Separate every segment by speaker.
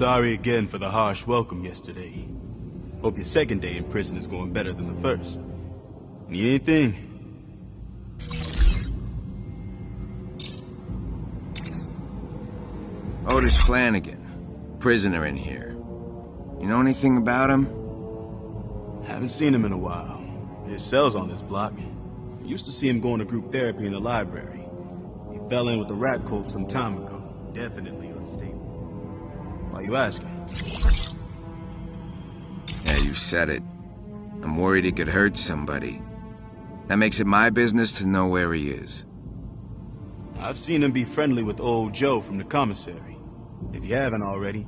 Speaker 1: Sorry again for the harsh welcome yesterday. Hope your second day in prison is going better than the first. Need anything?
Speaker 2: Otis Flanagan, prisoner in here. You know anything about him?
Speaker 1: Haven't seen him in a while. His cell's on this block. Used to see him going to group therapy in the library. He fell in with the rat cult some time ago. Definitely unstable. Why you asking?
Speaker 2: Yeah, you said it. I'm worried he could hurt somebody. That makes it my business to know where he is.
Speaker 1: I've seen him be friendly with old Joe from the commissary. If you haven't already,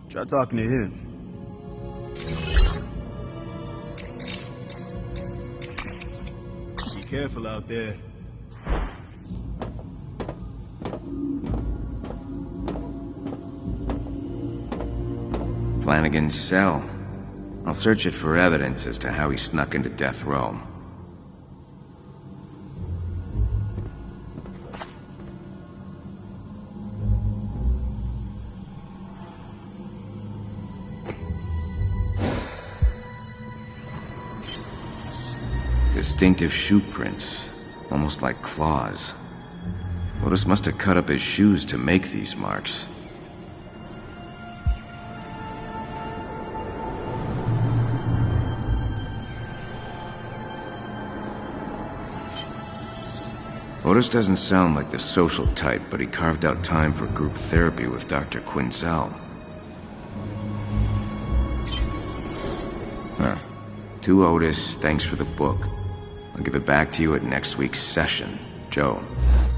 Speaker 1: try talking to him. Be careful out there.
Speaker 2: Flanagan's cell. I'll search it for evidence as to how he snuck into death row. Distinctive shoe prints, almost like claws. Otis must have cut up his shoes to make these marks. Otis doesn't sound like the social type, but he carved out time for group therapy with Dr. Quinzel. Huh. To Otis, thanks for the book. I'll give it back to you at next week's session. Joe.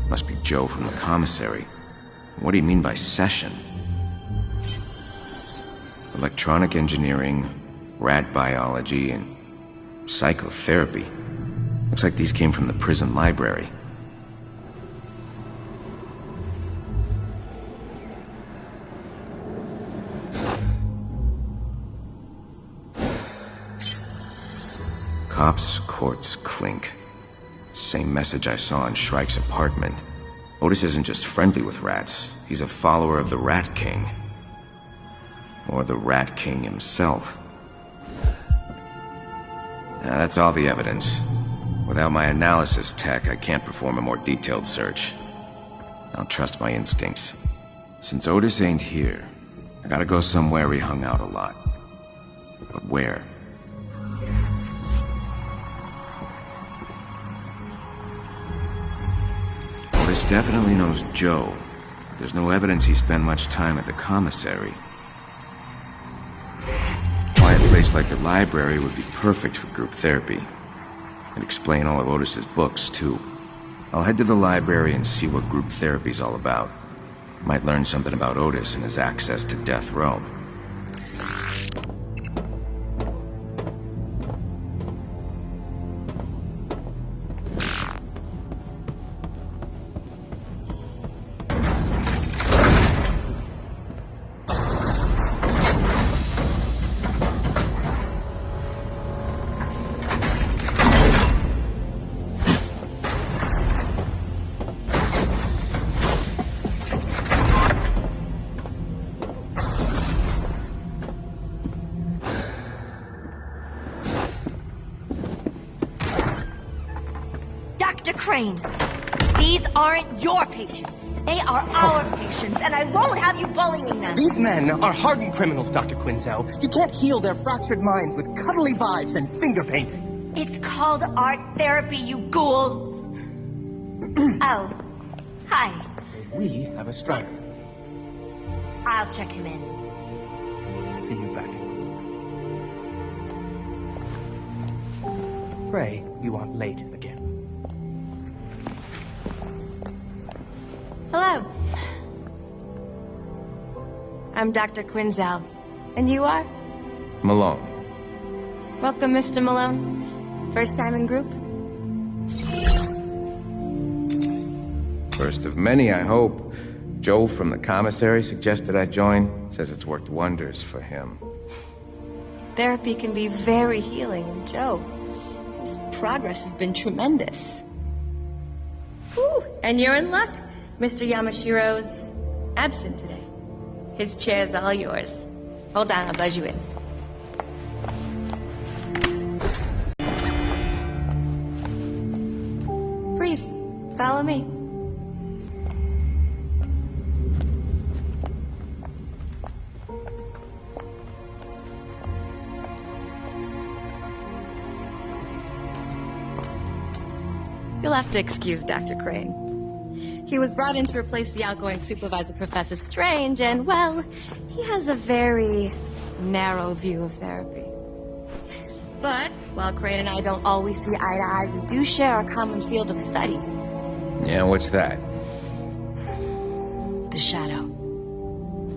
Speaker 2: Must be Joe from the commissary. What do you mean by session? Electronic engineering, rat biology, and psychotherapy. Looks like these came from the prison library. Cops, courts, clink. Same message I saw in Shrike's apartment. Otis isn't just friendly with rats, he's a follower of the Rat King. Or the Rat King himself. That's all the evidence. Without my analysis tech, I can't perform a more detailed search. I'll trust my instincts. Since Otis ain't here, I gotta go somewhere he hung out a lot. But where? Otis definitely knows Joe, but there's no evidence he spent much time at the commissary. A quiet place like the library would be perfect for group therapy. And explain all of Otis's books, too. I'll head to the library and see what group therapy's all about. Might learn something about Otis and his access to death row.
Speaker 3: Dr. Crane, these aren't your patients. They are our patients, and I won't have you bullying them.
Speaker 4: These men are hardened criminals, Dr. Quinzel. You can't heal their fractured minds with cuddly vibes and finger painting.
Speaker 3: It's called art therapy, you ghoul. Oh, hi.
Speaker 4: We have a striker.
Speaker 3: I'll check him in.
Speaker 4: See you back in group. Pray you aren't late again.
Speaker 3: Hello. I'm Dr. Quinzel. And you are?
Speaker 2: Malone.
Speaker 3: Welcome, Mr. Malone. First time in group?
Speaker 2: First of many, I hope. Joe from the commissary suggested I join. Says it's worked wonders for him.
Speaker 3: Therapy can be very healing, and Joe, his progress has been tremendous. Whew, and you're in luck. Mr. Yamashiro's absent today. His chair's all yours. Hold on, I'll buzz you in. Please, follow me. You'll have to excuse Dr. Crane. He was brought in to replace the outgoing supervisor, Professor Strange, and, well, he has a very narrow view of therapy. But, while Crane and I don't always see eye to eye, we do share a common field of study.
Speaker 2: Yeah, what's that?
Speaker 3: The Shadow.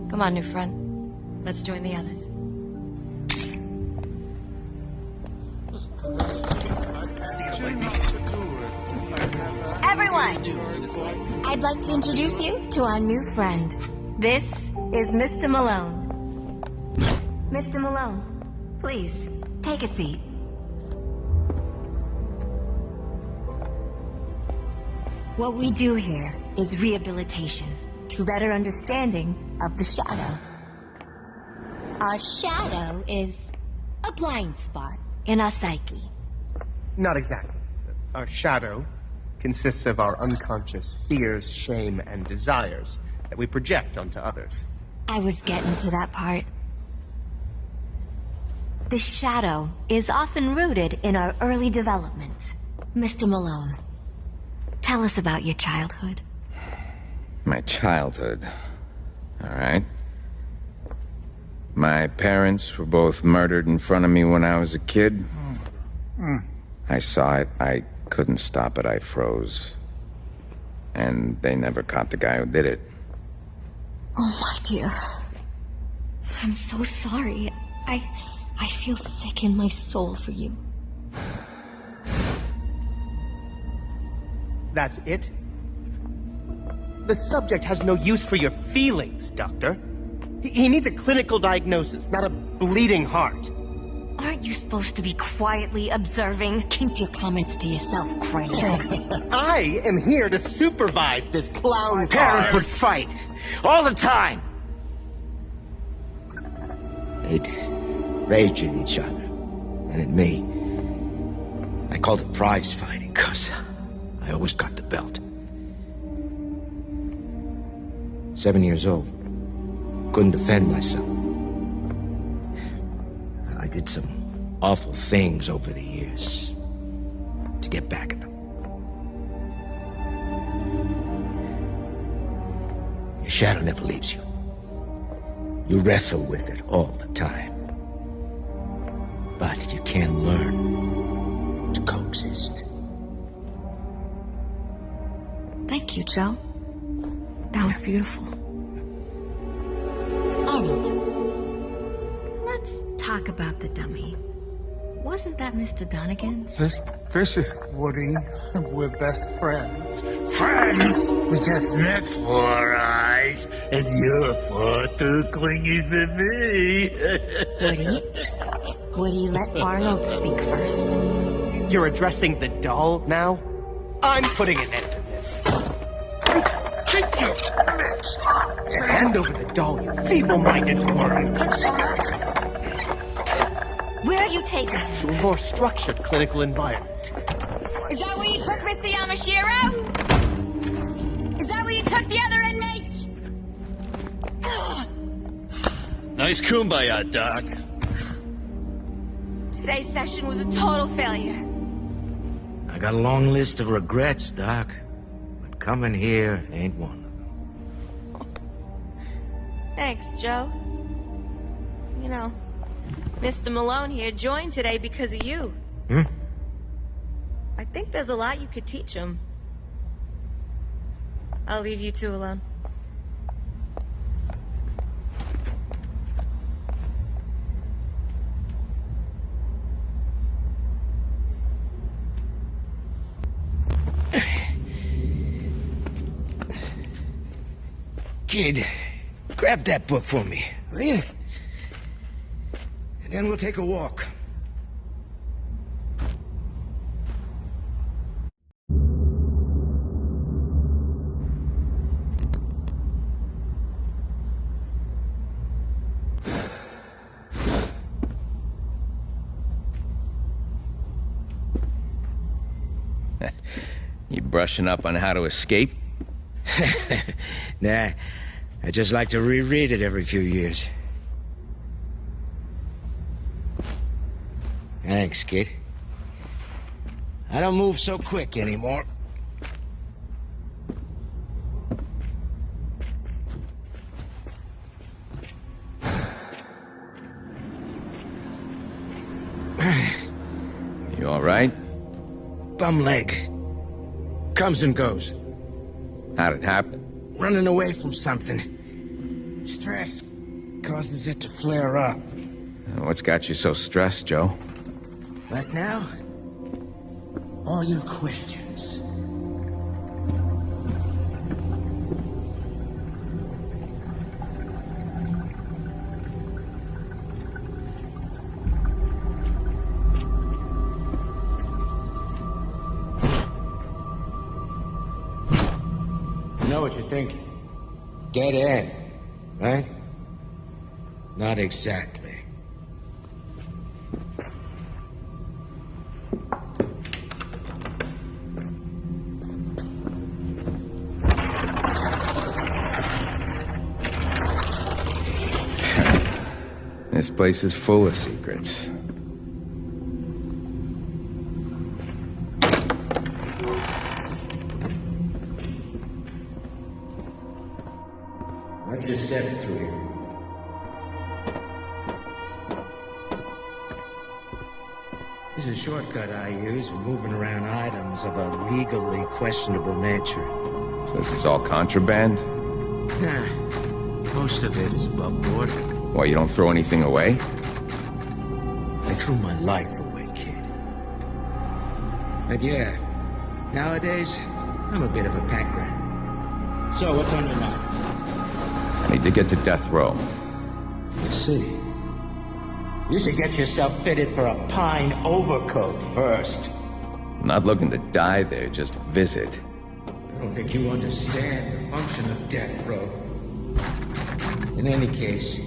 Speaker 3: Come on, new friend. Let's join the others. Everyone, I'd like to introduce you to our new friend. This is Mr. Malone. Mr. Malone, please, take a seat. What we do here is rehabilitation through better understanding of the shadow. Our shadow is a blind spot in our psyche.
Speaker 4: Not exactly. Our shadow consists of our unconscious fears, shame, and desires that we project onto others.
Speaker 3: I was getting to that part. The shadow is often rooted in our early development. Mr. Malone, tell us about your childhood.
Speaker 2: My childhood. All right. My parents were both murdered in front of me when I was a kid. I saw it. I couldn't stop it. I froze. And they never caught the guy who did it.
Speaker 3: Oh, my dear. I'm so sorry. I feel sick in my soul for you.
Speaker 4: That's it? The subject has no use for your feelings, Doctor. He needs a clinical diagnosis, not a bleeding heart.
Speaker 3: Aren't you supposed to be quietly observing? Keep your comments to yourself, Crane.
Speaker 4: I am here to supervise this clown
Speaker 5: Parents
Speaker 4: car.
Speaker 5: would fight all the time. They'd rage at each other and at me. I called it prize fighting because I always got the belt. 7 years old. Couldn't defend myself. I did some awful things over the years to get back at them. Your shadow never leaves you. You wrestle with it all the time. But you can learn to coexist.
Speaker 3: Thank you, Joe. That was beautiful. Arnold, let's talk about the dummy. Wasn't that Mr. Donegan's?
Speaker 6: This is Woody. We're best friends. Friends? We just met 4 eyes, and you're far too clingy for me.
Speaker 3: Woody, let Arnold speak first.
Speaker 4: You're addressing the doll now? I'm putting an end to this. Kick you! Hand over the doll, you feeble-minded worm.
Speaker 3: Where are you taking him?
Speaker 4: To a more structured clinical environment.
Speaker 3: Is that where you took Mr. Yamashiro? Is that where you took the other inmates?
Speaker 7: Nice kumbaya, Doc.
Speaker 3: Today's session was a total failure.
Speaker 5: I got a long list of regrets, Doc. But coming here ain't one of them.
Speaker 3: Thanks, Joe. You know, Mr. Malone here joined today because of you. I think there's a lot you could teach him. I'll leave you two alone.
Speaker 5: Kid, grab that book for me, will you? And then we'll take a walk.
Speaker 2: brushing up on how to escape?
Speaker 5: Nah, I just like to reread it every few years. Thanks, kid. I don't move so quick anymore.
Speaker 2: You all right?
Speaker 5: Bum leg. Comes and goes.
Speaker 2: How'd it happen?
Speaker 5: Running away from something. Stress causes it to flare up.
Speaker 2: What's got you so stressed, Joe?
Speaker 5: Right now, all your questions. I know what you're thinking. Dead end, right? Not exactly.
Speaker 2: This place is full of secrets.
Speaker 5: Watch your step through here. This is a shortcut I use for moving around items of a legally questionable nature.
Speaker 2: So this is all contraband?
Speaker 5: Nah, most of it is above board.
Speaker 2: Why, you don't throw anything away?
Speaker 5: I threw my life away, kid. But yeah, nowadays, I'm a bit of a pack rat. So, what's on your mind?
Speaker 2: I need to get to death row.
Speaker 5: You see. You should get yourself fitted for a pine overcoat first.
Speaker 2: I'm not looking to die there, just visit.
Speaker 5: I don't think you understand the function of death row. In any case,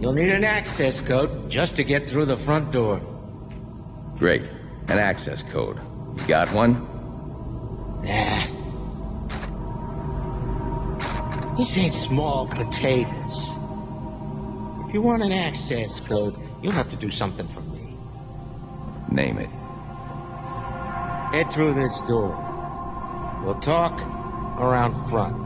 Speaker 5: you'll need an access code just to get through the front door.
Speaker 2: Great. An access code. You got one?
Speaker 5: Nah. This ain't small potatoes. If you want an access code, you'll have to do something for me.
Speaker 2: Name it.
Speaker 5: Head through this door. We'll talk around front.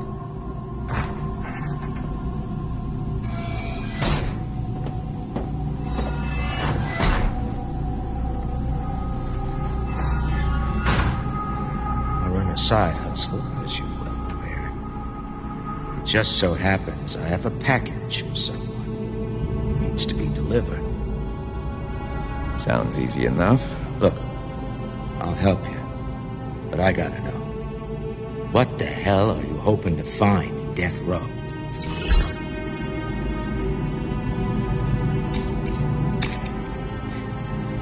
Speaker 5: I run a side hustle, as you well aware. It just so happens I have a package for someone. Needs to be delivered.
Speaker 2: Sounds easy enough.
Speaker 5: Look, I'll help you, but I gotta know. What the hell are you hoping to find in Death Row?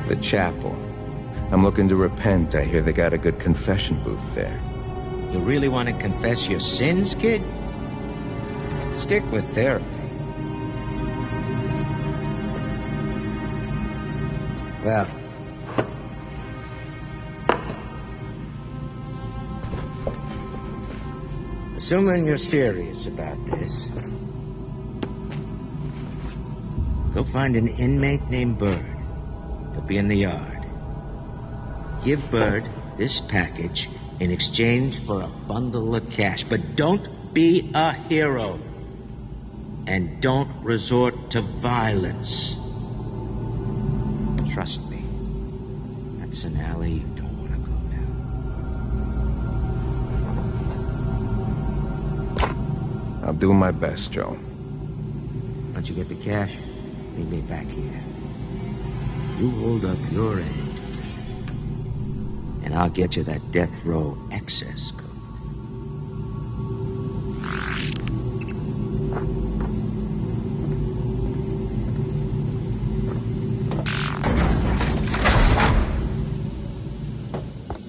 Speaker 2: The chapel. I'm looking to repent. I hear they got a good confession booth there.
Speaker 5: You really want to confess your sins, kid? Stick with therapy. Well, assuming you're serious about this, go find an inmate named Bird. He'll be in the yard. Give Bird this package in exchange for a bundle of cash, but don't be a hero. And don't resort to violence. Trust me, that's an alley you don't want to go down.
Speaker 2: I'll do my best, Joe.
Speaker 5: Once you get the cash, meet me back here. You hold up your end, and I'll get you that death row access code.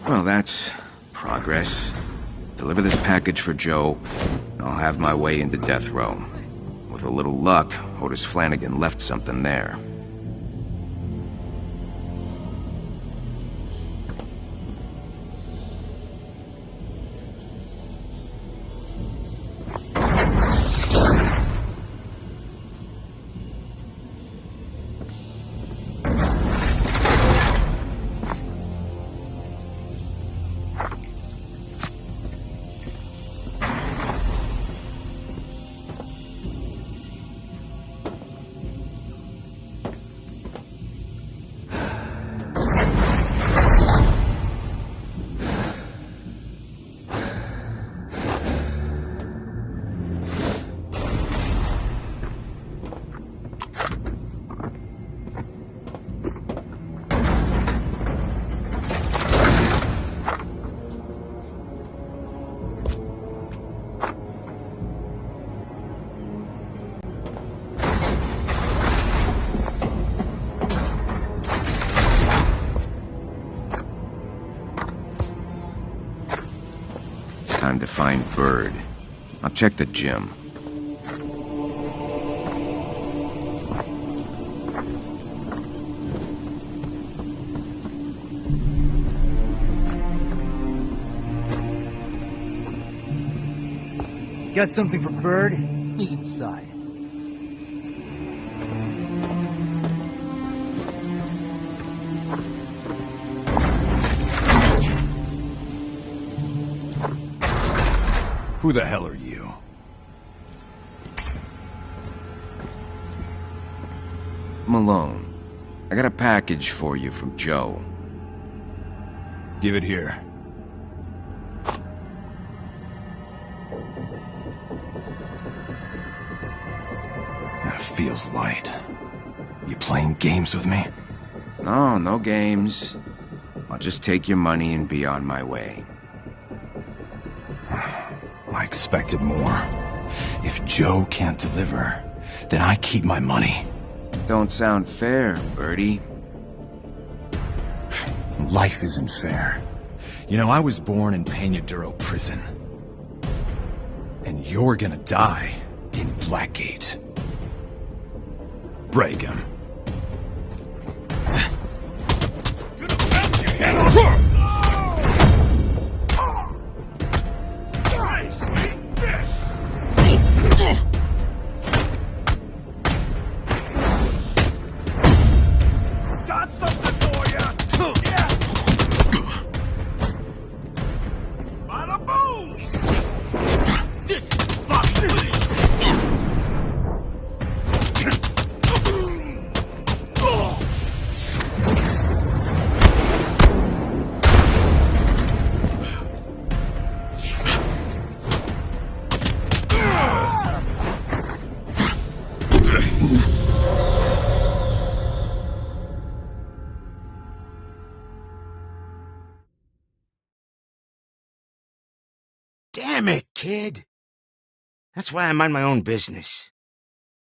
Speaker 2: Well, that's progress. Deliver this package for Joe, and I'll have my way into death row. With a little luck, Otis Flanagan left something there. Time to find Bird. I'll check the gym.
Speaker 8: Got something for Bird? He's inside.
Speaker 9: Who the hell are you?
Speaker 2: Malone. I got a package for you from Joe.
Speaker 9: Give it here. That feels light. You playing games with me?
Speaker 2: No, no games. I'll just take your money and be on my way.
Speaker 9: I expected more. If Joe can't deliver, then I keep my money.
Speaker 2: Don't sound fair, Birdie.
Speaker 9: Life isn't fair. You know, I was born in Peñaduro prison. And you're gonna die in Blackgate. Break him.
Speaker 5: Damn it, kid. That's why I mind my own business.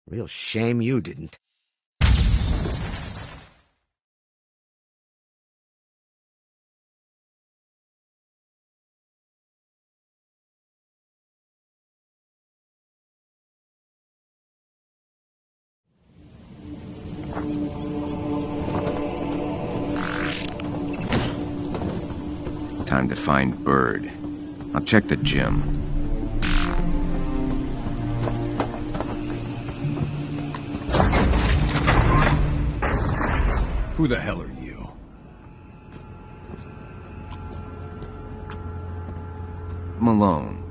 Speaker 5: Real shame you didn't.
Speaker 2: Time to find Bird. I'll check the gym.
Speaker 9: Who the hell are you?
Speaker 2: Malone.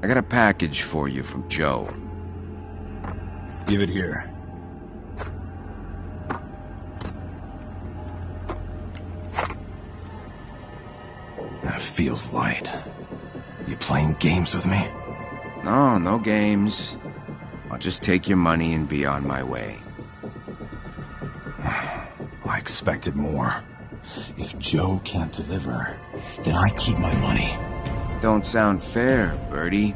Speaker 2: I got a package for you from Joe.
Speaker 9: Give it here. That feels light. You playing games with me?
Speaker 2: No, no games. I'll just take your money and be on my way.
Speaker 9: I expected more. If Joe can't deliver, then I keep my money.
Speaker 2: Don't sound fair, Birdie.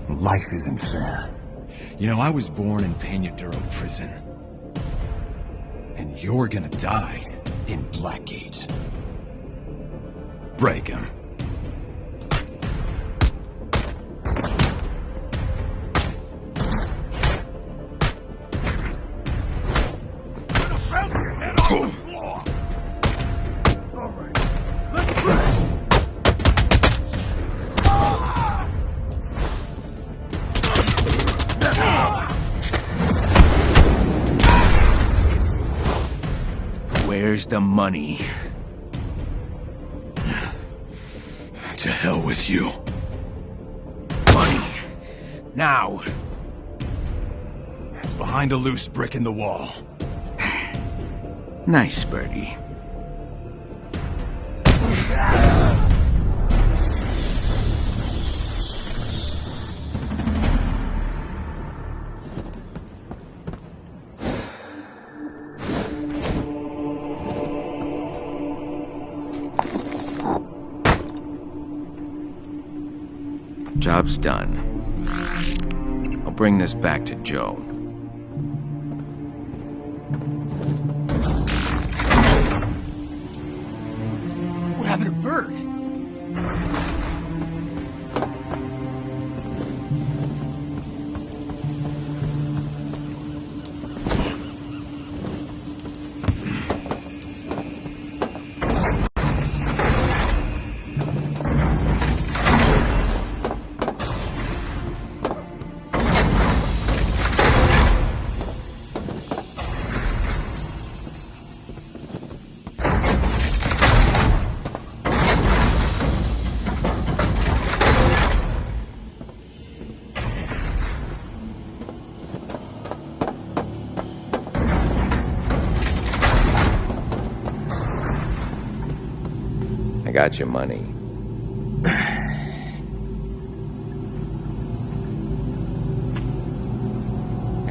Speaker 9: Life isn't fair. You know, I was born in Peñaduro prison. And you're gonna die in Blackgate. Break him.
Speaker 2: Where's the money?
Speaker 9: To hell with you.
Speaker 2: Money! Now!
Speaker 9: It's behind a loose brick in the wall.
Speaker 2: Nice, Birdie. Job's done. I'll bring this back to Joe.
Speaker 8: What happened to Bird?
Speaker 2: got your money.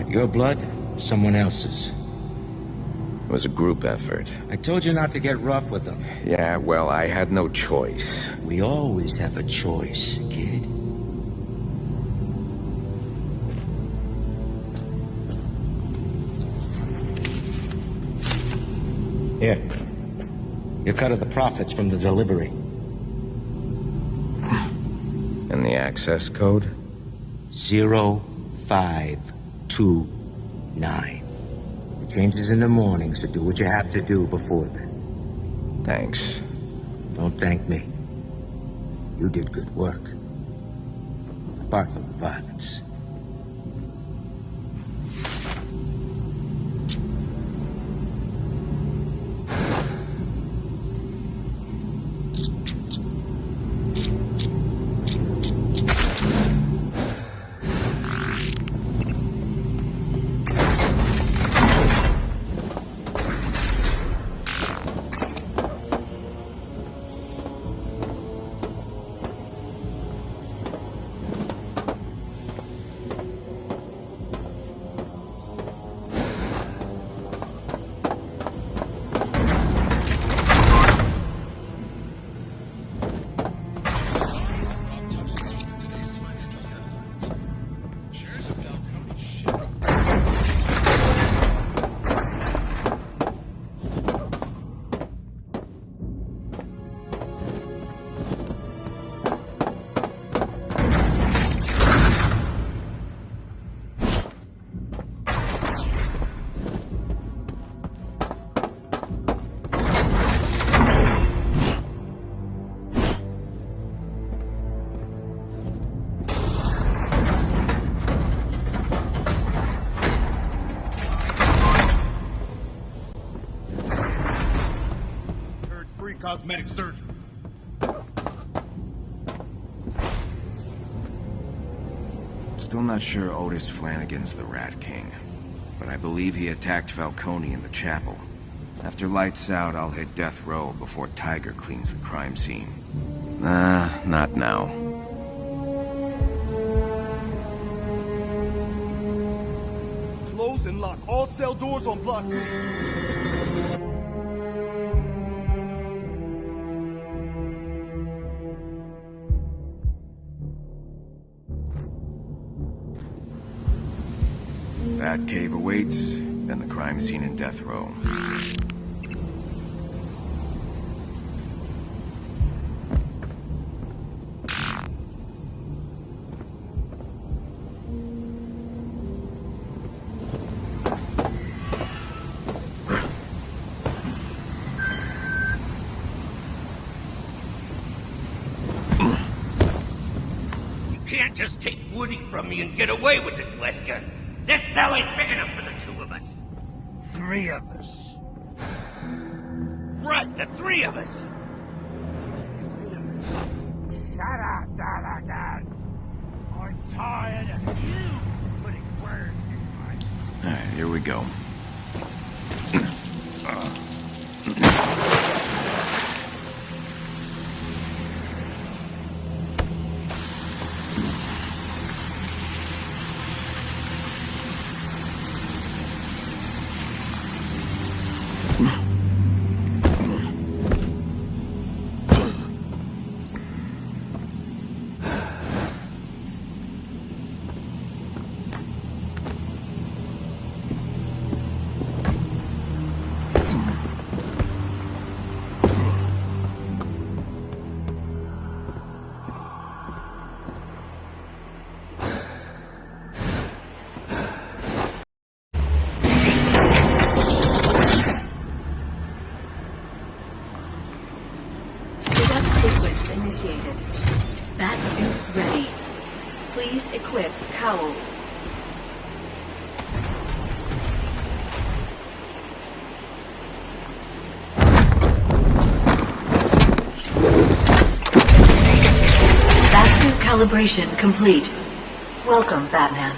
Speaker 5: Your blood, someone else's.
Speaker 2: It was a group effort.
Speaker 5: I told you not to get rough with them.
Speaker 2: Yeah, well, I had no choice.
Speaker 5: We always have a choice, kid. Here. Your cut of the profits from the delivery.
Speaker 2: And the access code?
Speaker 5: 0529. It changes in the morning, so do what you have to do before then.
Speaker 2: Thanks.
Speaker 5: Don't thank me. You did good work. Apart from the violence.
Speaker 10: Cosmetic surgery.
Speaker 2: Still not sure Otis Flanagan's the Rat King, but I believe he attacked Falcone in the chapel. After lights out, I'll hit death row before Tiger cleans the crime scene. Nah, not now.
Speaker 10: Close and lock all cell doors on block.
Speaker 2: That cave awaits, then the crime scene in death row.
Speaker 11: You can't just take Woody from me and get away with it, Wesker. This cell ain't big enough for the two of us.
Speaker 6: 3 of us.
Speaker 11: Right, the 3 of us.
Speaker 6: Shut up, Dalagan. I'm tired of you putting words in my...
Speaker 2: Alright, here we go.
Speaker 12: Sequence initiated. Batsuit ready. Please equip cowl. Batsuit calibration complete. Welcome, Batman.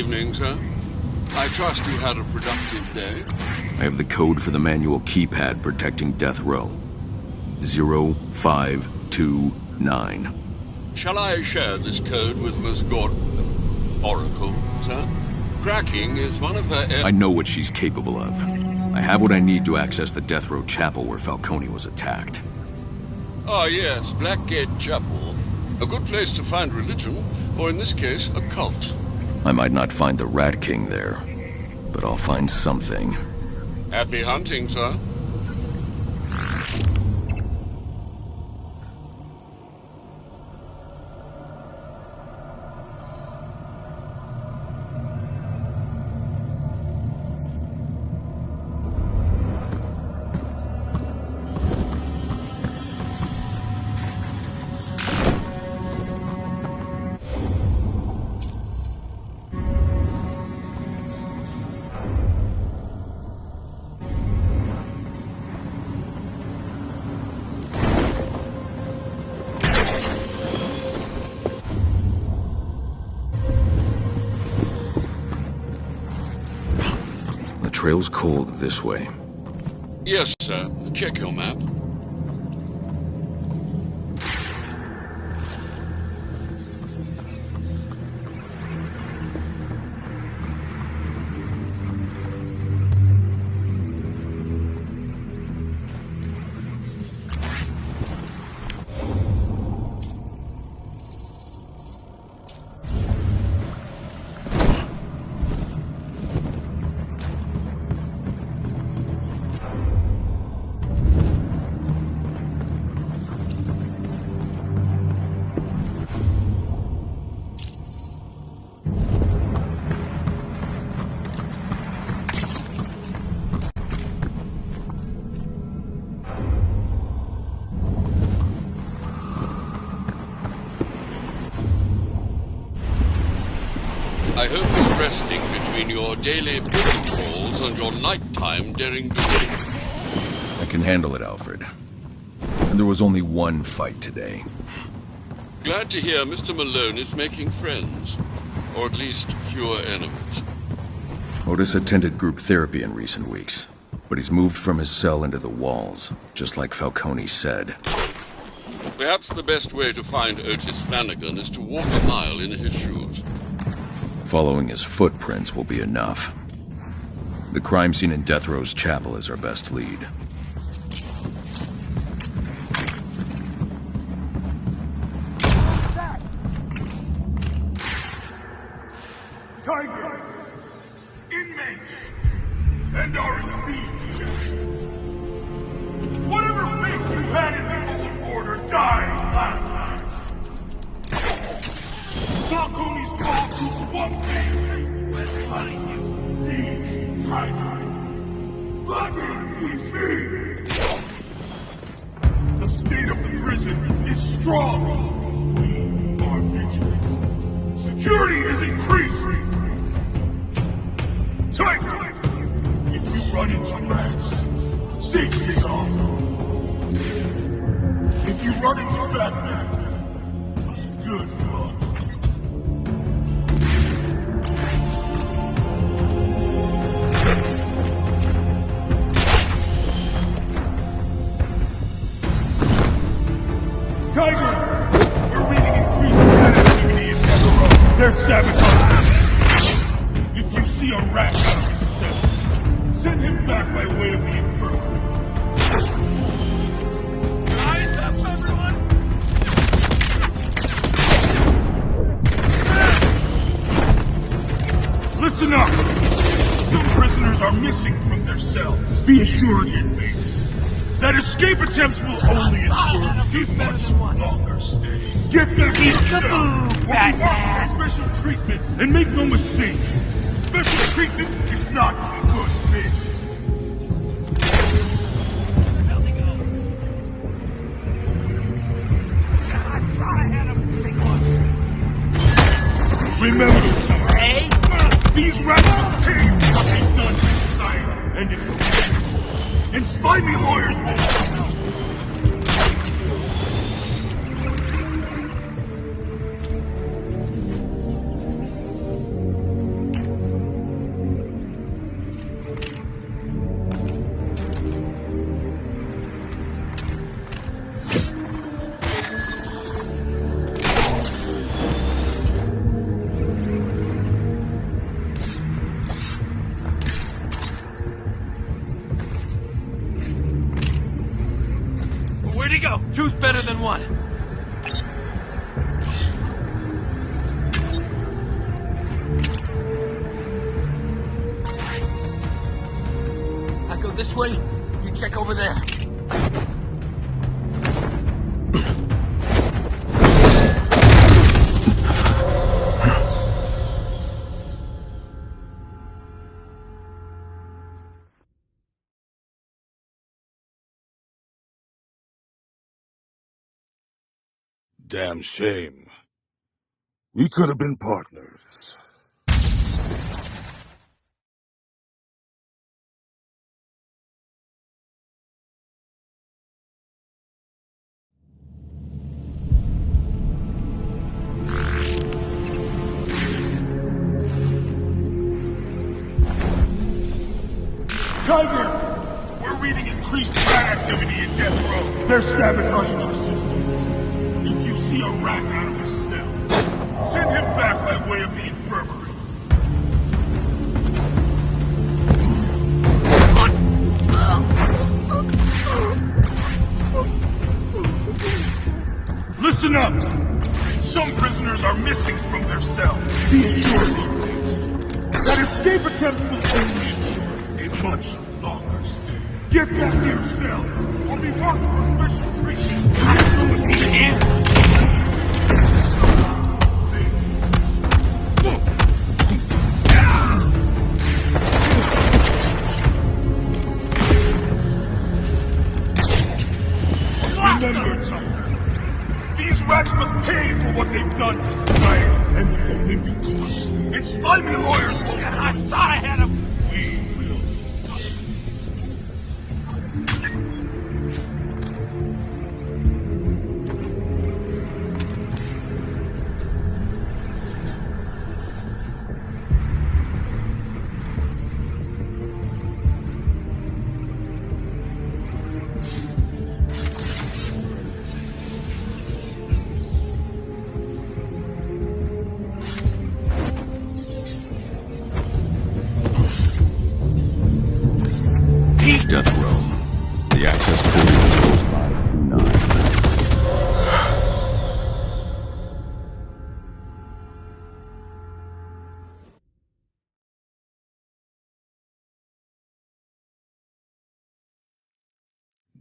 Speaker 13: evening, sir. I trust you had a productive day.
Speaker 2: I have the code for the manual keypad protecting Death Row. 0529.
Speaker 13: Shall I share this code with Miss Gordon? Oracle, sir? Cracking is one of her...
Speaker 2: I know what she's capable of. I have what I need to access the Death Row Chapel where Falcone was attacked.
Speaker 13: Ah, yes, Blackgate Chapel. A good place to find religion, or in this case, a cult.
Speaker 2: I might not find the Rat King there, but I'll find something.
Speaker 13: Happy hunting, sir.
Speaker 2: The trail's cold this way.
Speaker 13: Yes, sir. Check your map. I hope you're resting between your daily booty calls and your nighttime daring doings.
Speaker 2: I can handle it, Alfred. And there was only one fight today.
Speaker 13: Glad to hear Mr. Malone is making friends. Or at least fewer enemies.
Speaker 2: Otis attended group therapy in recent weeks, but he's moved from his cell into the walls, just like Falcone said.
Speaker 13: Perhaps the best way to find Otis Flanagan is to walk a mile in his shoes.
Speaker 2: Following his footprints will be enough. The crime scene in Death Row's chapel is our best lead.
Speaker 6: Target! Inmates! And RSD! Whatever faith you had in the old order died last night! Falcone's called to one thing! We're hunting you! These Tiger! Bloody be free! The state of the prison is strong! We are vigilant! Security is increasing! Tiger! If you run into rats, safety is off! If you run into Batman, good luck! Tiger! We're reading increased rat activity in Death Row. They're sabotaging. If you see a rat out of his cell, send him back by way of the infirmary. Eyes up, everyone! Listen up! Some prisoners are missing from their cells. Be assured, inmates, that escape attempts will only ensure a much longer stay. Get them kaboom, Batman! Special treatment, and make no mistake, special treatment is not good fish. Remember, these rats will pay what they've done to society and its community. And slimy lawyers will
Speaker 11: go!
Speaker 4: Two's better than one. I go this way, you check over there.
Speaker 6: Damn shame. We could have been partners. Tiger! We're reading increased rat activity in Death Row. They're sabotaging our systems. If you see a rat out of his cell, send him back by way of the infirmary. Listen up! Some prisoners are missing from their cells. Be assured, inmates, that escape attempts will only ensure a much longer stay. Get back to your cell, or be marked for special treatment. Get in here! Remember, Tiger, these rats must pay for what they've done to society and the living corpse. And slimy lawyers will... I thought I had him! We will.
Speaker 9: Death Row. The access code is 529.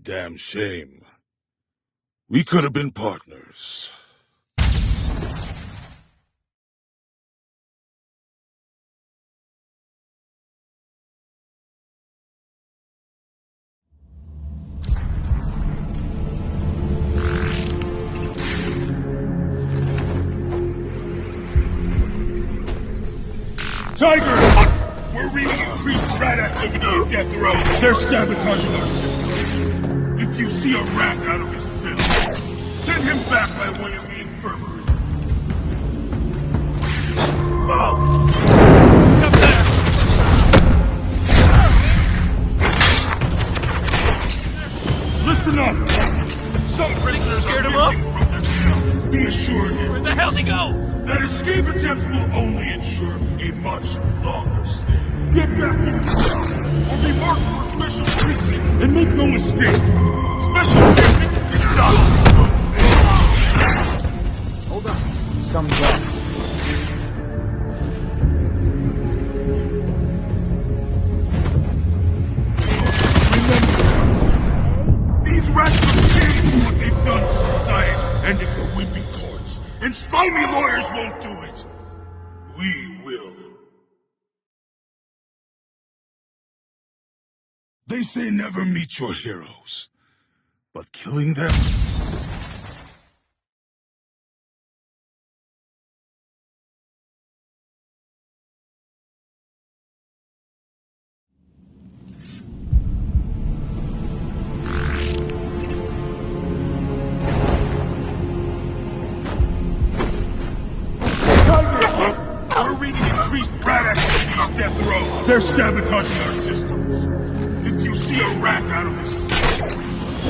Speaker 6: Damn shame. We could have been partners. Tiger! We're reading increased rat activity in Death Row. They're sabotaging our systems. If you see a rat out of his cell, send him back by way of the infirmary. Oh! Up there! Listen up! Some prisoners are missing from their cells. Be assured.
Speaker 11: Where the hell'd he go?
Speaker 6: That escape attempts will only ensure a much longer stay. Get back to your cell, or be marked for special treatment, and make no mistake. Special treatment is not.
Speaker 8: Hold on. Something's wrong.
Speaker 6: Remember, these rats will pay for what they've done to society and its wimpy courts. And slimy lawyers won't do it. We will. They say never meet your heroes, but killing them... We're reading increased rat activity on Death Row. They're sabotaging our systems. If you see a rat out of his cell,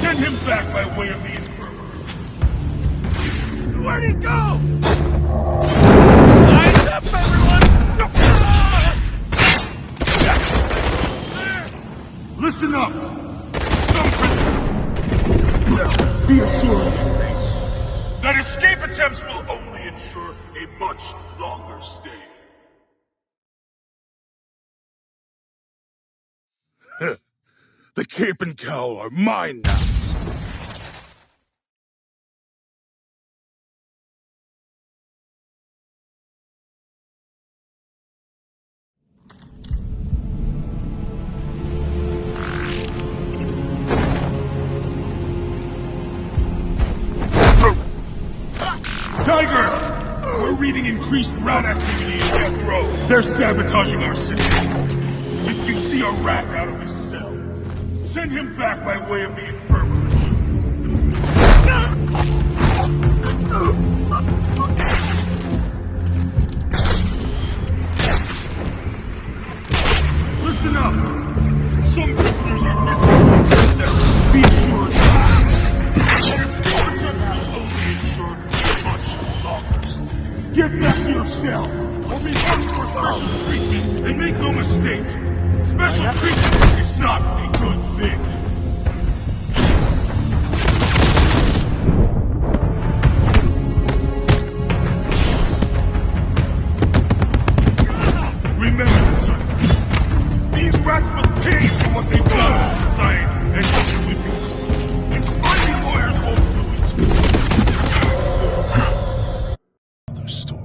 Speaker 6: send him back by way of the infirmary. Where'd he go? Lines up, everyone! Listen up! Some prisoners... Be assured, inmates, that escape attempts will only ensure a much longer stay. The cape and cowl are mine now. Tiger! We're reading increased rat activity in death row. They're sabotaging our system. If you see a rat out of his cell, send him back by way of the infirmary. Listen up! Some prisoners are missing. Be assured get back to your cell, or be held for special treatment, and make no mistake, special treatment is not a good thing. Remember, son, these rats must pay for what they've done to society and to individuals. And fighting lawyers won't do it. Story.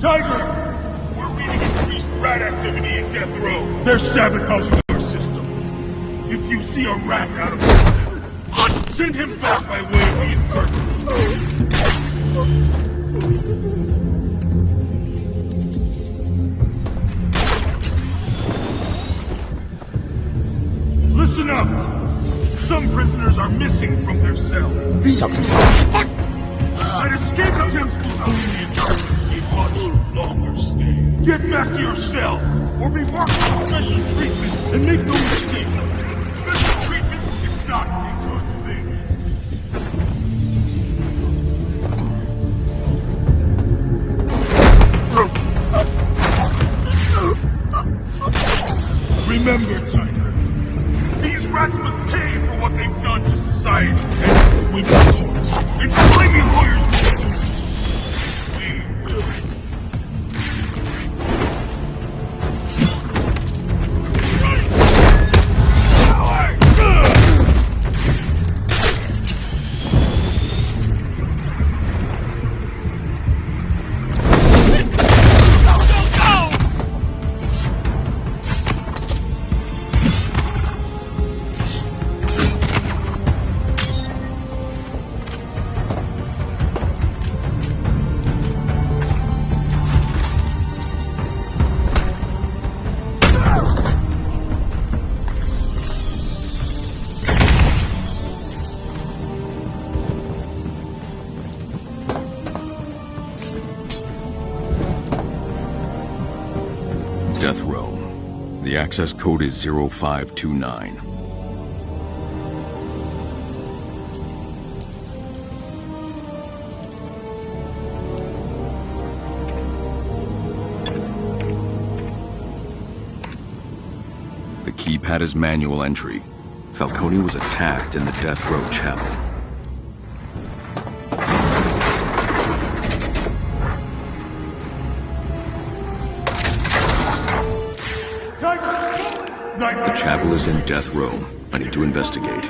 Speaker 6: Tiger! We're reading increased rat activity in death row. They're sabotaging our systems. If you see a rat out of his cell, send him back by way of the infirmary. Listen up! Some prisoners are missing from their cells. An escape attempt will only ensure a much longer stay. Get back to your cell, or be marked for special treatment, and make no mistake. Special treatment is not a good thing. Remember, Tiger, these rats must pay for what they've done to society and we courts. And flaming lawyers will do it. We will.
Speaker 14: Death row. The access code is 0529. The keypad is manual entry. Falcone was attacked in the Death Row Chapel. The chapel is in Death Row. I need to investigate.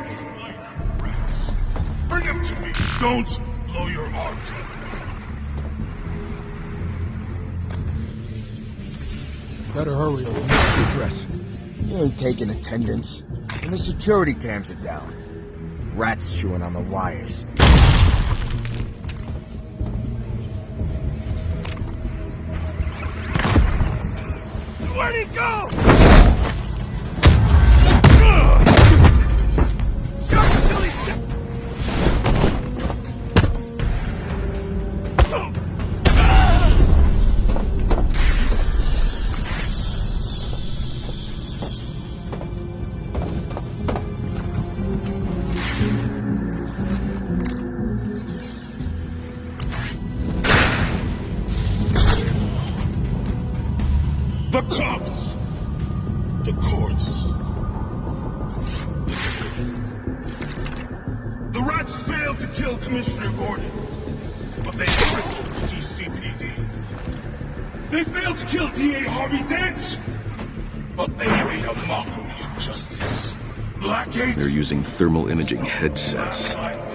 Speaker 6: Bring him to me. Don't blow your arms out.
Speaker 8: Better hurry or we'll miss the address.
Speaker 15: You ain't taking attendance. And the security cams are down. Rats chewing on the wires.
Speaker 6: Where'd he go? The cops! The courts! The rats failed to kill Commissioner Gordon, but they crippled the GCPD. They failed to kill DA Harvey Dent, but they made a mockery of justice. Blackgate.
Speaker 14: They're using thermal imaging headsets.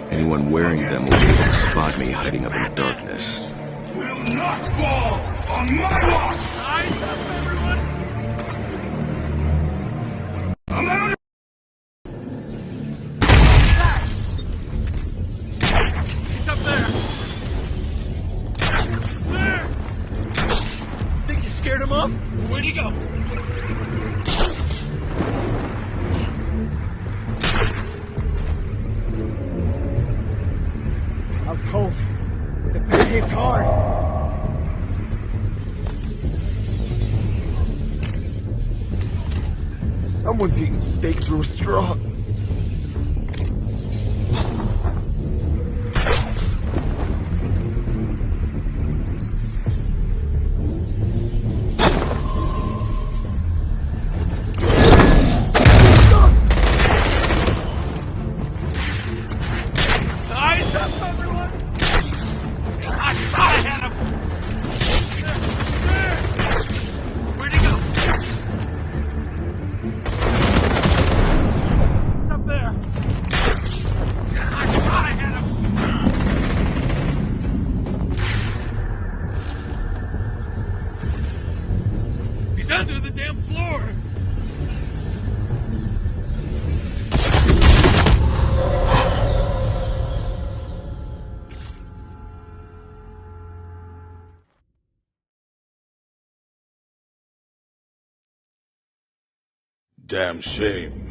Speaker 14: Anyone wearing them will be able to spot me hiding up in the darkness.
Speaker 6: Will not fall on my watch!
Speaker 11: Eyes up, everyone!
Speaker 6: I'm out!
Speaker 11: He's up there! There! Think you scared him off? Where'd he go?
Speaker 15: I'm cold. The bed hits hard. Someone's eating steak through a straw.
Speaker 11: Eyes up, everyone! I thought I had him! There! Where'd he go? He's up there! I thought I had him! He's under the damn floor!
Speaker 6: Damn shame.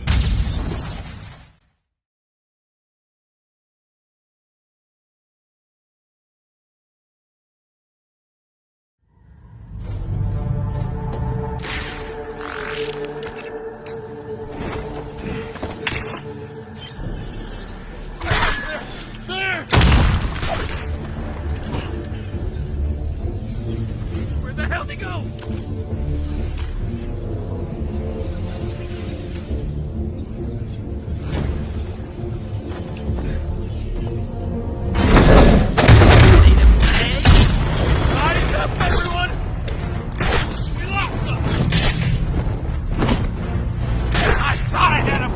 Speaker 11: There! Where the hell did he go? Eyes up, everyone! We lost him! I thought I had him!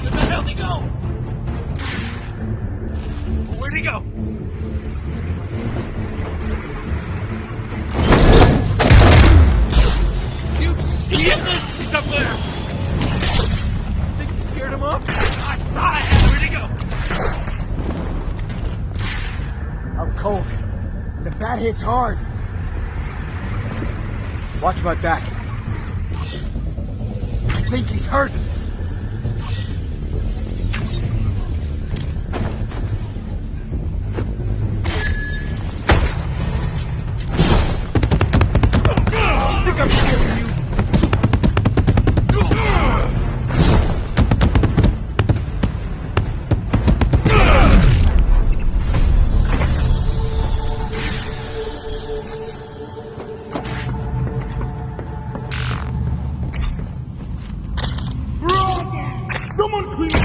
Speaker 11: Where the hell did he go? Where'd he go? You idiot! He's up there! Think you scared him off? I thought I had him! Where'd he go?
Speaker 15: I'm cold. The bat hits hard. Watch my back. I think he's hurt. I think I'm shielding you.
Speaker 6: Someone please!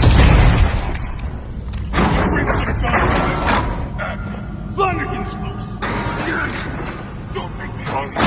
Speaker 6: Flanagan's loose! Don't make me hungry!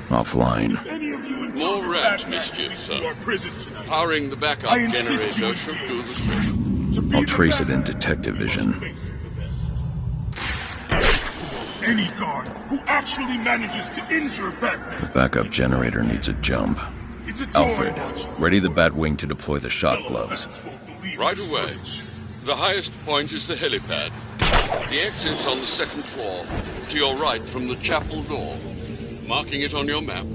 Speaker 14: Offline.
Speaker 13: More rat mischief, sir. Powering the backup generator should do the trick.
Speaker 14: I'll trace it in detective vision.
Speaker 6: Any guard who actually manages to injure Batman.
Speaker 14: The backup generator needs a jump. Alfred, ready the Batwing to deploy the shock gloves.
Speaker 13: Right away. The highest point is the helipad. The exit's on the second floor, to your right from the chapel door. Marking it on your map.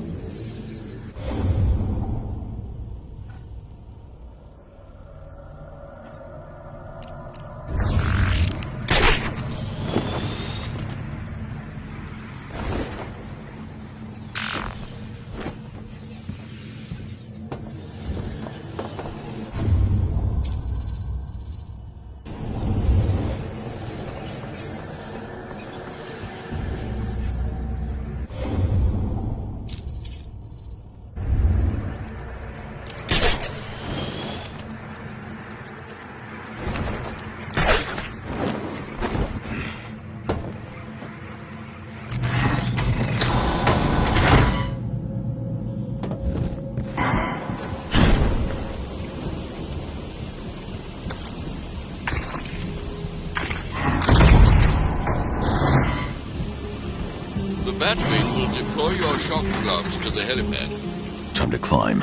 Speaker 13: The Batwing will deploy your shock gloves to the helipad.
Speaker 14: Time to climb.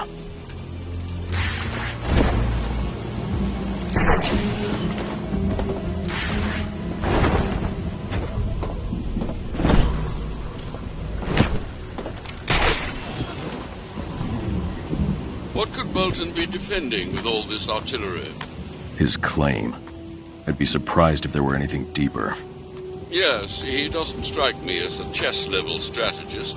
Speaker 13: What could Bolton be defending with all this artillery?
Speaker 14: His claim. I'd be surprised if there were anything deeper.
Speaker 13: Yes, he doesn't strike me as a chess-level strategist.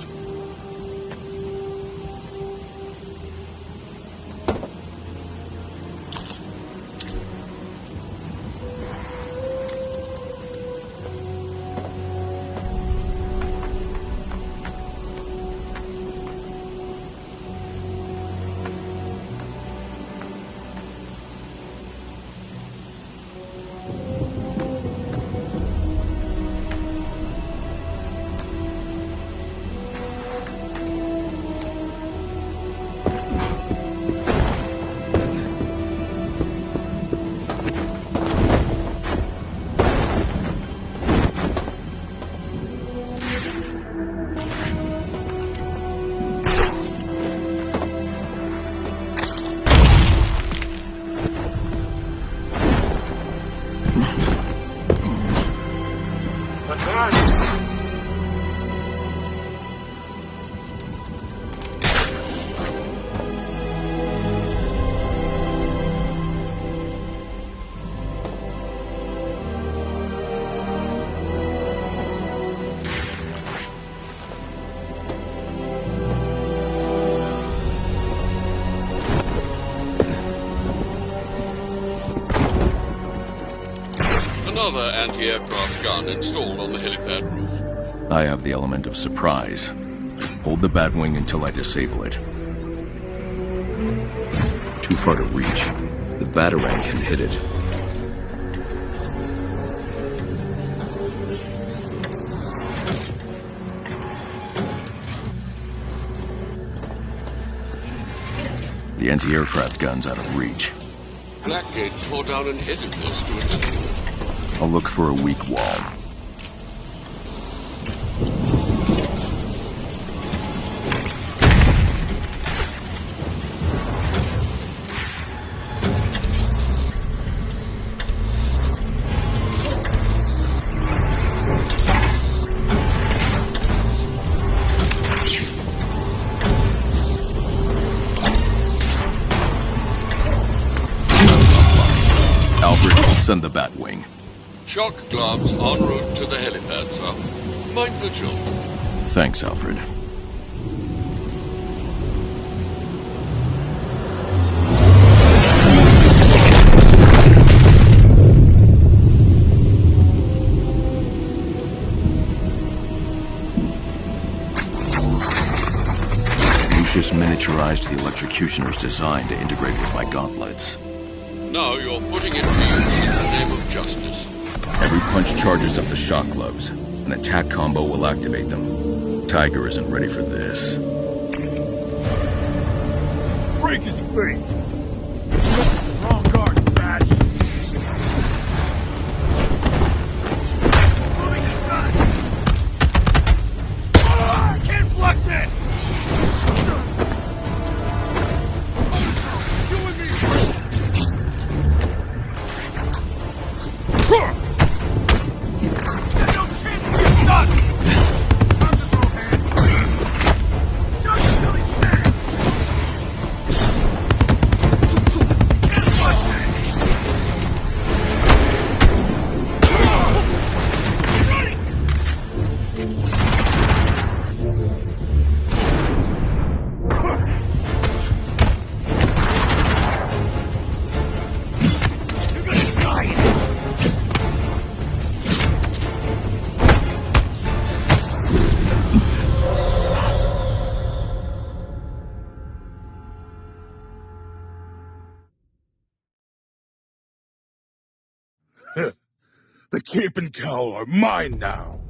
Speaker 13: Another anti-aircraft gun installed on the helipad roof.
Speaker 14: I have the element of surprise. Hold the Batwing until I disable it. Too far to reach. The Batarang can hit it. The anti-aircraft gun's out of reach.
Speaker 13: Blackgate tore down an edifice to install it.
Speaker 14: I'll look for a weak wall. Alfred, send the Batwing.
Speaker 13: Shock gloves en route to the helipad, sir. Mind vigil.
Speaker 14: Thanks, Alfred. Lucius miniaturized the electrocutioner's design to integrate with my gauntlets.
Speaker 13: Now you're putting it to use in the name of justice.
Speaker 14: Every punch charges up the shock gloves. An attack combo will activate them. Tiger isn't ready for this.
Speaker 10: Break his face! Wrong guard, Pat! I can't block this!
Speaker 6: The cape and cowl are mine now.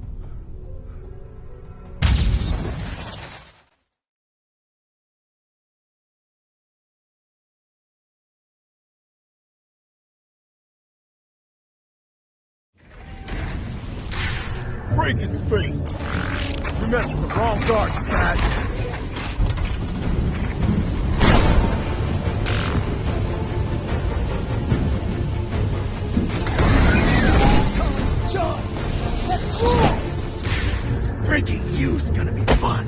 Speaker 10: Break his face! Remember, the wrong guard, Pat!
Speaker 9: Breaking you's gonna be fun.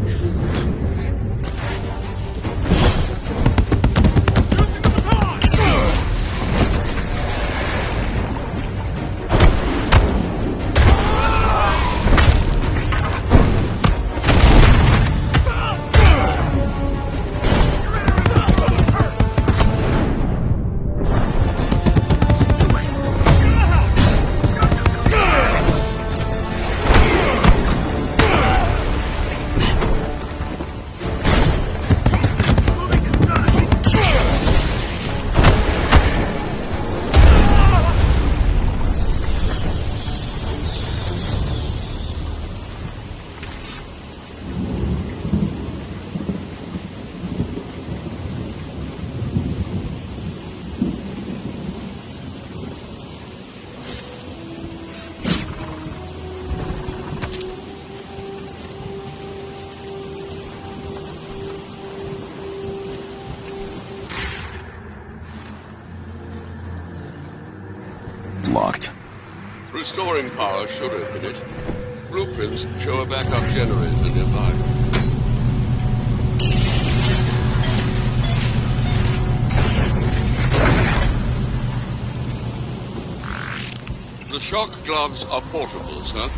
Speaker 14: Locked.
Speaker 13: Restoring power should open it. Blueprints show a backup generator nearby. The shock gloves are portables, huh?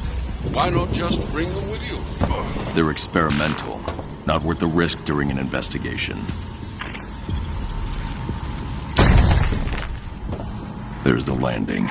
Speaker 13: Why not just bring them with you?
Speaker 14: They're experimental. Not worth the risk during an investigation. There's the landing.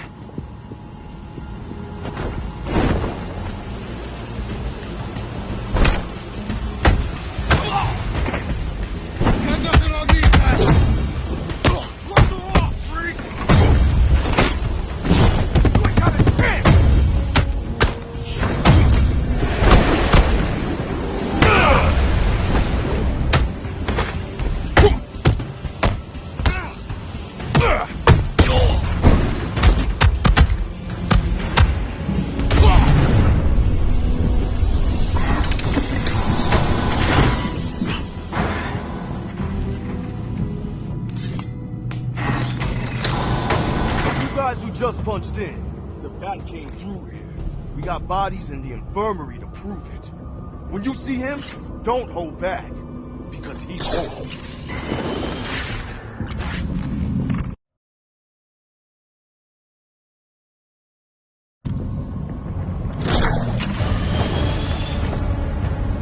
Speaker 10: Who just punched in. The bat came through here. We got bodies in the infirmary to prove it. When you see him, don't hold back. Because he's home.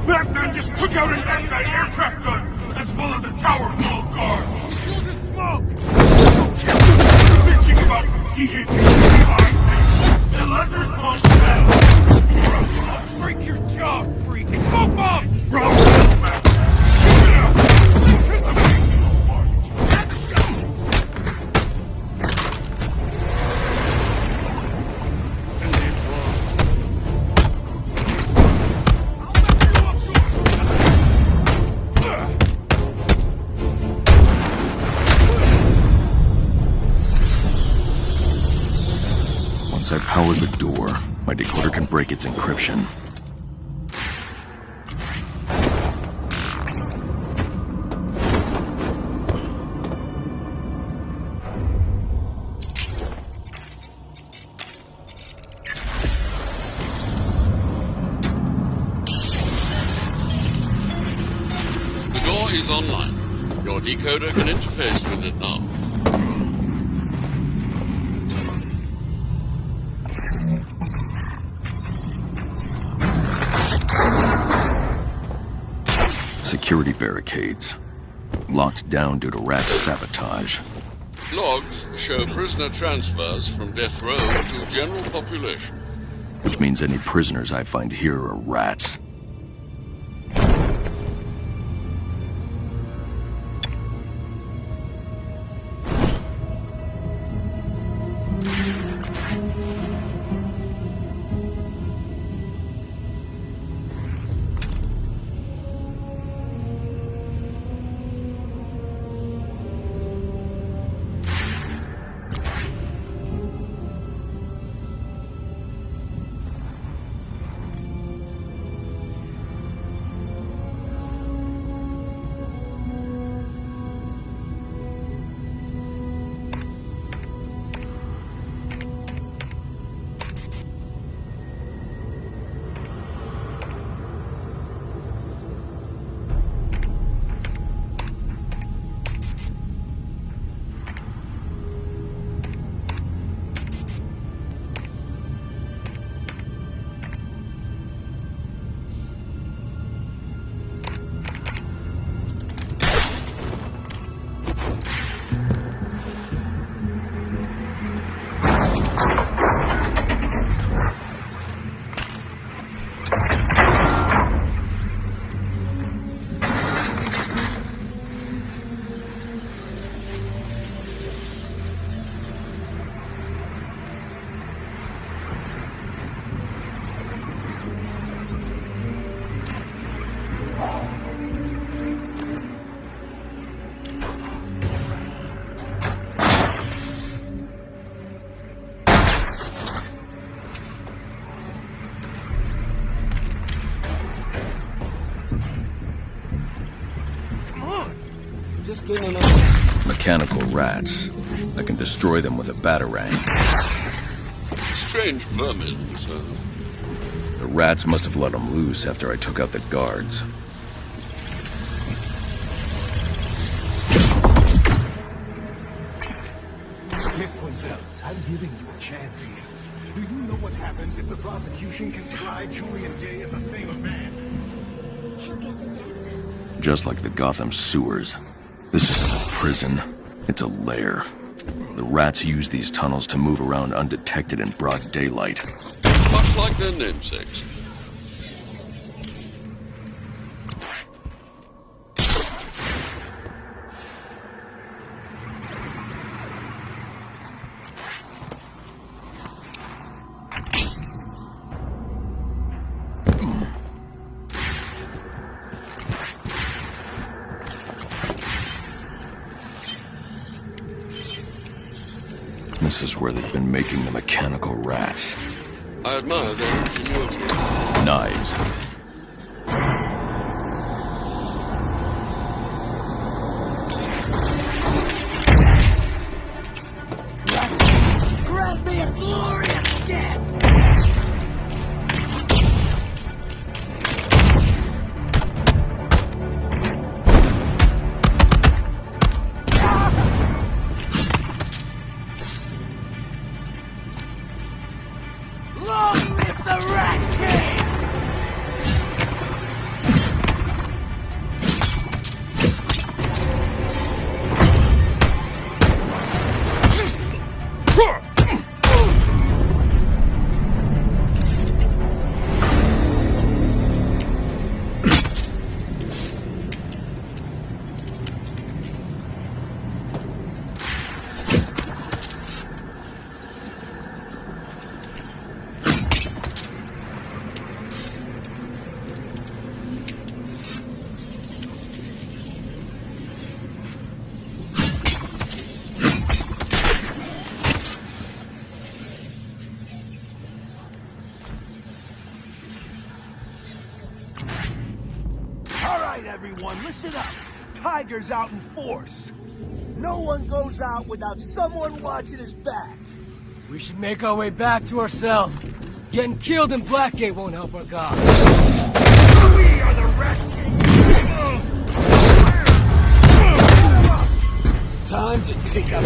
Speaker 6: Batman just took out an anti-aircraft gun, as well as a tower full of guards. Using smoke! Bitching about he hit me behind me. Electric punch down. Break your jaw, freak. Move up! Round back.
Speaker 14: power the door, my decoder can break its encryption.
Speaker 13: The door is online. Your decoder can interface with it now.
Speaker 14: Security barricades. Locked down due to rat sabotage.
Speaker 13: Logs show prisoner transfers from death row to general population.
Speaker 14: Which means any prisoners I find here are rats. Mechanical rats. I can destroy them with a batarang.
Speaker 13: Strange vermin, sir.
Speaker 14: The rats must have let them loose after I took out the guards.
Speaker 6: Miss Quinzel, I'm giving you a chance here. Do you know what happens if the prosecution can try Julian Day as a sailor man?
Speaker 14: Just like the Gotham sewers. This isn't a prison. It's a lair. The rats use these tunnels to move around undetected in broad daylight.
Speaker 13: Much like their namesakes.
Speaker 14: This is where they've been making the mechanical rats.
Speaker 13: I admire their ingenuity.
Speaker 14: Knives.
Speaker 11: Grant me a glorious death! Long live the Rat King!
Speaker 10: right, everyone, listen up. Tiger's out in force. No one goes out without someone watching his back.
Speaker 16: We should make our way back to ourselves. Getting killed in Blackgate won't help our cause.
Speaker 10: We are the Rat King.
Speaker 16: Time to take up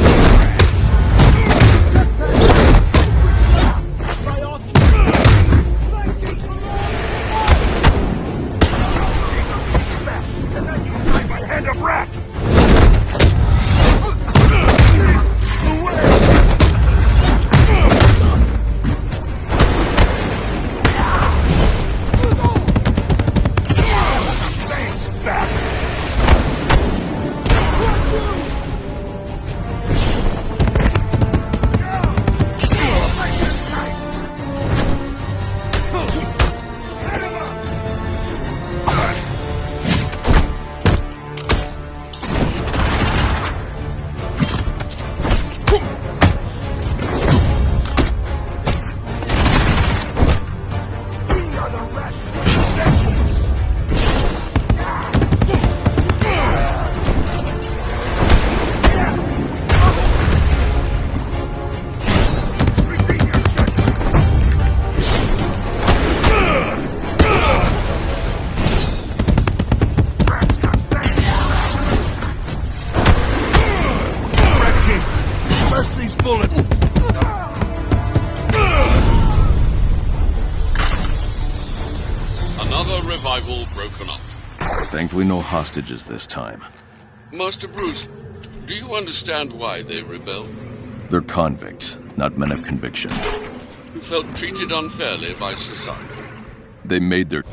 Speaker 10: Hand of rat!
Speaker 13: Another revival broken up.
Speaker 14: Thankfully no hostages this time.
Speaker 13: Master Bruce, do you understand why they rebelled?
Speaker 14: They're convicts, not men of conviction.
Speaker 13: Who felt treated unfairly by society.
Speaker 14: They made their